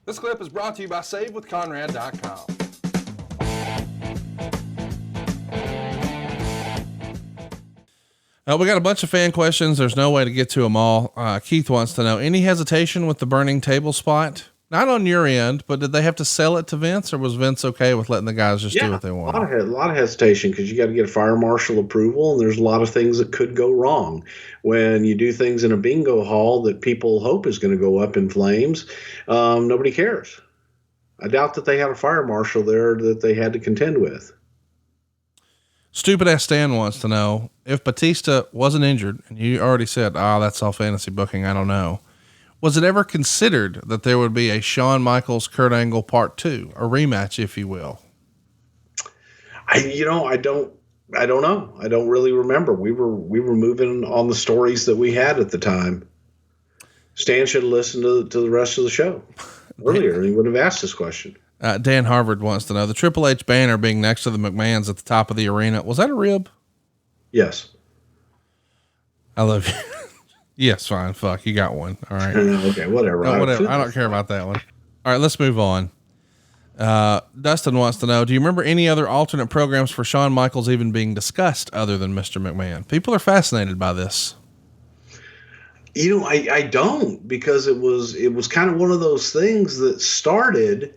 This clip is brought to you by SaveWithConrad.com. We got a bunch of fan questions. There's no way to get to them all. Keith wants to know, any hesitation with the burning table spot? Not on your end, but did they have to sell it to Vince, or was Vince okay with letting the guys just do what they want? A lot of hesitation, because you got to get a fire marshal approval, and there's a lot of things that could go wrong when you do things in a bingo hall that people hope is going to go up in flames. Nobody cares. I doubt that they have a fire marshal there that they had to contend with. Stupid ass Stan wants to know, if Batista wasn't injured, and you already said, that's all fantasy booking, I don't know, was it ever considered that there would be a Shawn Michaels Kurt Angle part 2, a rematch, if you will? I don't know. I don't really remember. We were moving on the stories that we had at the time. Stan should have listened to the rest of the show earlier. He would have asked this question. Dan Harvard wants to know, the Triple H banner being next to the McMahons at the top of the arena, was that a rib? Yes. I love you. Yes, fine. Fuck, you got one. All right. Okay, whatever. No, whatever. I don't care about that one. All right, let's move on. Dustin wants to know, do you remember any other alternate programs for Shawn Michaels even being discussed other than Mr. McMahon? People are fascinated by this. I don't, because it was kind of one of those things that started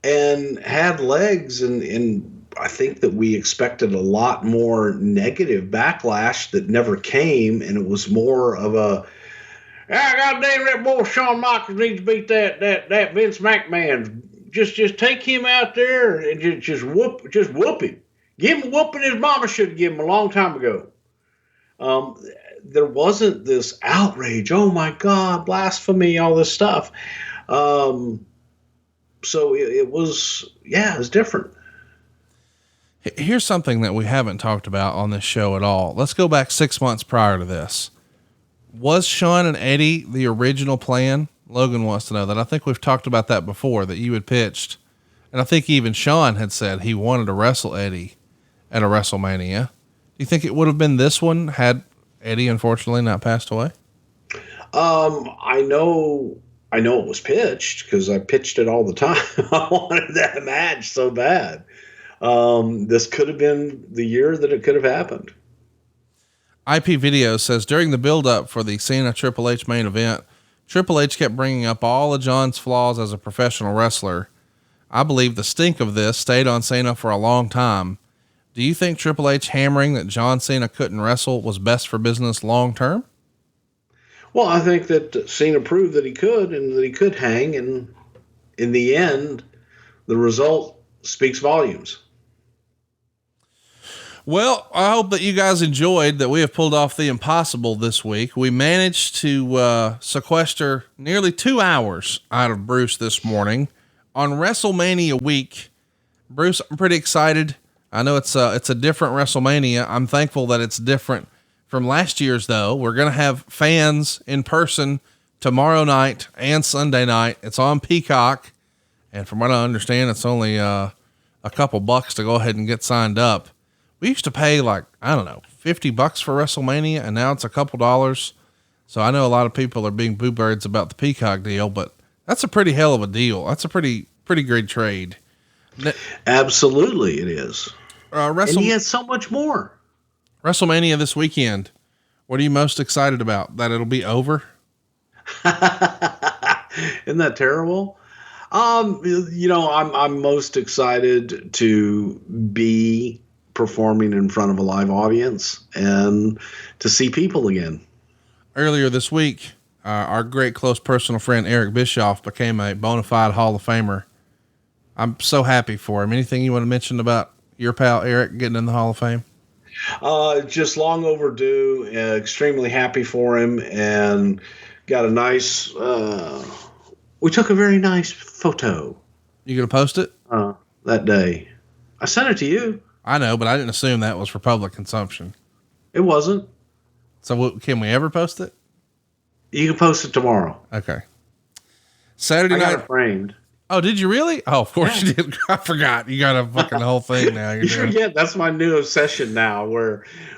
and had legs, and I think that we expected a lot more negative backlash that never came, and it was more of a, goddamn, that boy Shawn Michaels needs to beat that Vince McMahon. Just take him out there and just whoop him. Give him a whooping his mama should have given him a long time ago. There wasn't this outrage. Oh my God, blasphemy, all this stuff. So it was different. Here's something that we haven't talked about on this show at all. Let's go back 6 months prior to this. Was Shawn and Eddie the original plan? Logan wants to know that. I think we've talked about that before, that you had pitched. And I think even Shawn had said he wanted to wrestle Eddie at a WrestleMania. Do you think it would have been this one had Eddie unfortunately not passed away? I know it was pitched, because I pitched it all the time. I wanted that match so bad. This could have been the year that it could have happened. IP Video says, during the build-up for the Cena Triple H main event, Triple H kept bringing up all of John's flaws as a professional wrestler. I believe the stink of this stayed on Cena for a long time. Do you think Triple H hammering that John Cena couldn't wrestle was best for business long term? Well, I think that Cena proved that he could, and that he could hang, and in the end, the result speaks volumes. Well, I hope that you guys enjoyed that we have pulled off the impossible this week. We managed to sequester nearly 2 hours out of Bruce this morning on Wrestlemania week. Bruce, I'm pretty excited. I know it's a different Wrestlemania. I'm thankful that it's different from last year's, though. We're going to have fans in person tomorrow night and Sunday night. It's on Peacock. And from what I understand, it's only a couple bucks to go ahead and get signed up. We used to pay $50 for Wrestlemania, and now it's a couple dollars. So I know a lot of people are being boo birds about the Peacock deal, but that's a pretty hell of a deal. That's a pretty great trade. Absolutely, it is. And he has so much more. WrestleMania this weekend. What are you most excited about? That it'll be over? Isn't that terrible? I'm most excited to be performing in front of a live audience and to see people again. Earlier this week, our great close personal friend Eric Bischoff became a bona fide Hall of Famer. I'm so happy for him. Anything you want to mention about your pal Eric getting in the Hall of Fame? Just long overdue. Extremely happy for him, and got a nice. We took a very nice photo. You gonna post it? That day, I sent it to you. I know, but I didn't assume that was for public consumption. It wasn't. So can we ever post it? You can post it tomorrow. Okay. Saturday night. I got it framed. Oh, did you really? Oh, of course you did. I forgot. You got a fucking whole thing now. You forget. That's my new obsession now,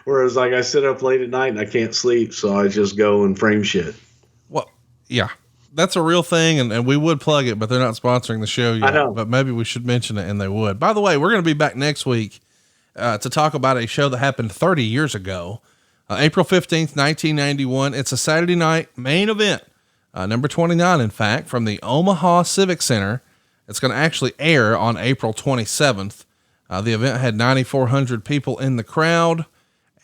whereas like I sit up late at night and I can't sleep. So I just go and frame shit. Well, yeah. that's a real thing, and we would plug it, but they're not sponsoring the show yet. I know. But maybe we should mention it, and they would. By the way, we're going to be back next week to talk about a show that happened 30 years ago, April 15th, 1991. It's a Saturday night main event, number 29, in fact, from the Omaha Civic Center. It's going to actually air on April 27th. The event had 9,400 people in the crowd,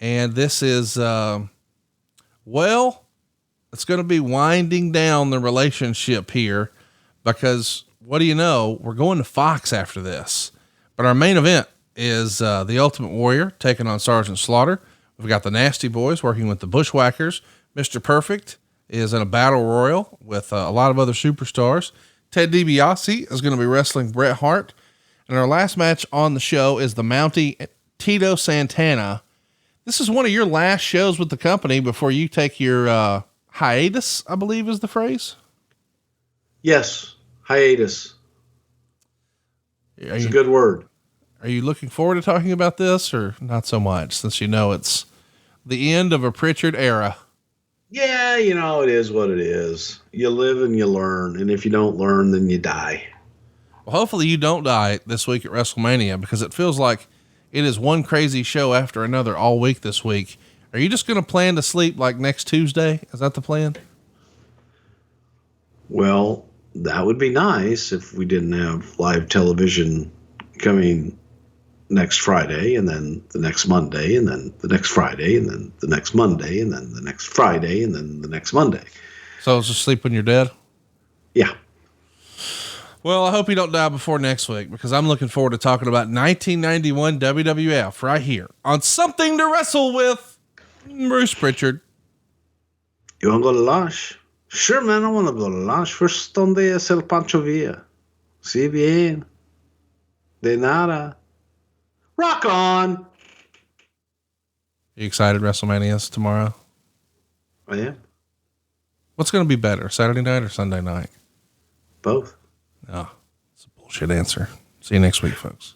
and this is, it's going to be winding down the relationship here because what do you know? We're going to Fox after this, but our main event is, the Ultimate Warrior taking on Sergeant Slaughter. We've got the Nasty Boys working with the Bushwhackers. Mr. Perfect is in a battle royal with a lot of other superstars. Ted DiBiase is going to be wrestling Bret Hart. And our last match on the show is the Mountie Tito Santana. This is one of your last shows with the company before you take your, hiatus, I believe is the phrase. Yes. Hiatus. It's a good word. Are you looking forward to talking about this or not so much, since you know it's the end of a Prichard era? Yeah, it is what it is. You live and you learn, and if you don't learn, then you die. Well, hopefully you don't die this week at Wrestlemania, because it feels like it is one crazy show after another all week this week. Are you just going to plan to sleep like next Tuesday? Is that the plan? Well, that would be nice if we didn't have live television coming next Friday, and then the next Monday, and then the next Friday, and then the next Monday, and then the next Friday, and then the next Monday. So it's just sleep when you're dead? Yeah. Well, I hope you don't die before next week, because I'm looking forward to talking about 1991 WWF right here on Something to Wrestle With Bruce Prichard. You want to go to lunch? Sure, man, I want to go to lunch. First donde es el Pancho Villa? Si bien. De nada. Rock on. You excited Wrestlemania is tomorrow? I am. What's going to be better, Saturday night or Sunday night? Both. Oh, it's a bullshit answer. See you next week, folks.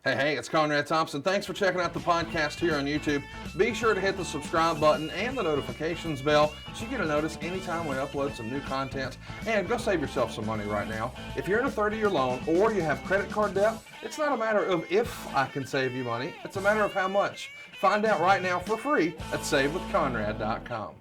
Hey, it's Conrad Thompson. Thanks for checking out the podcast here on YouTube. Be sure to hit the subscribe button and the notifications bell so you get a notice anytime we upload some new content. And go save yourself some money right now. If you're in a 30-year loan or you have credit card debt, it's not a matter of if I can save you money. It's a matter of how much. Find out right now for free at SaveWithConrad.com.